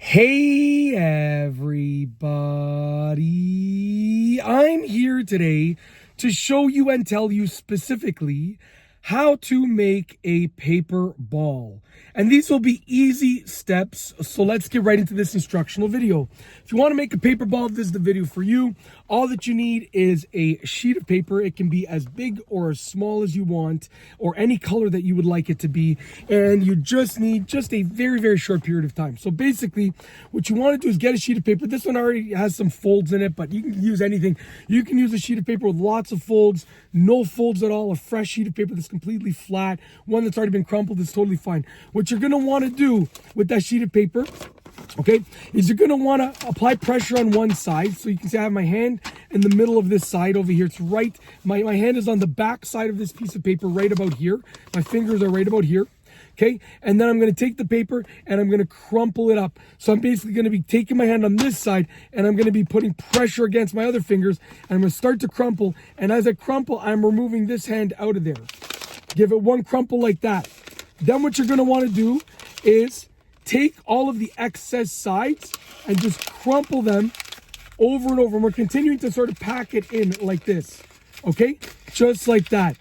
Hey everybody, I'm here today to show you and tell you specifically how to make a paper ball. And these will be easy steps, so let's get right into this instructional video. If you want to make a paper ball, this is the video for you. All that you need is a sheet of paper. It can be as big or as small as you want, or any color that you would like it to be. And you just need a very, very short period of time. So basically, what you want to do is get a sheet of paper. This one already has some folds in it, but you can use anything. You can use a sheet of paper with lots of folds, no folds at all, a fresh sheet of paper that's completely flat, one that's already been crumpled is totally fine. What you're going to want to do with that sheet of paper, okay, is you're going to want to apply pressure on one side. So you can see I have my hand in the middle of this side over here. It's right, my hand is on the back side of this piece of paper right about here. My fingers are right about here. Okay, and then I'm going to take the paper and I'm going to crumple it up. So I'm basically going to be taking my hand on this side and I'm going to be putting pressure against my other fingers, and I'm going to start to crumple. And as I crumple, I'm removing this hand out of there. Give it one crumple like that. Then what you're going to want to do is take all of the excess sides and just crumple them over and over. And we're continuing to sort of pack it in like this. Okay, just like that.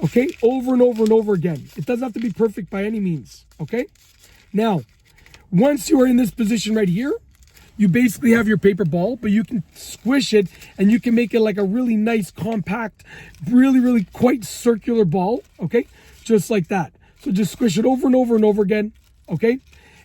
Okay, over and over and over again. It doesn't have to be perfect by any means, okay? Now, once you are in this position right here, you basically have your paper ball, but you can squish it and you can make it like a really nice, compact, really, really quite circular ball, okay? Just like that. So just squish it over and over and over again, okay?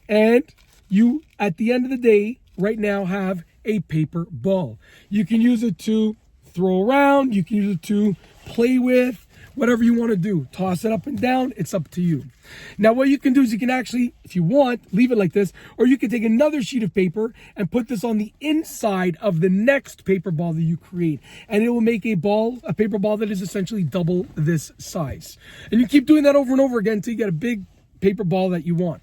And you, at the end of the day, right now have a paper ball. You can use it to throw around, you can use it to play with, whatever you want to do. Toss it up and down, it's up to you. Now what you can do is you can actually, if you want, leave it like this, or you can take another sheet of paper and put this on the inside of the next paper ball that you create, and it will make a paper ball that is essentially double this size. And you keep doing that over and over again until you get a big paper ball that you want.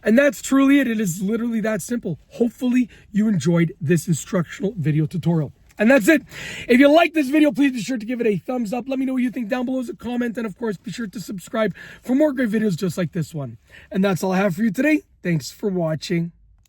And that's truly it. It is literally that simple. Hopefully you enjoyed this instructional video tutorial. And that's it. If you like this video, please be sure to give it a thumbs up. Let me know what you think down below as a comment. And of course, be sure to subscribe for more great videos just like this one. And that's all I have for you today. Thanks for watching.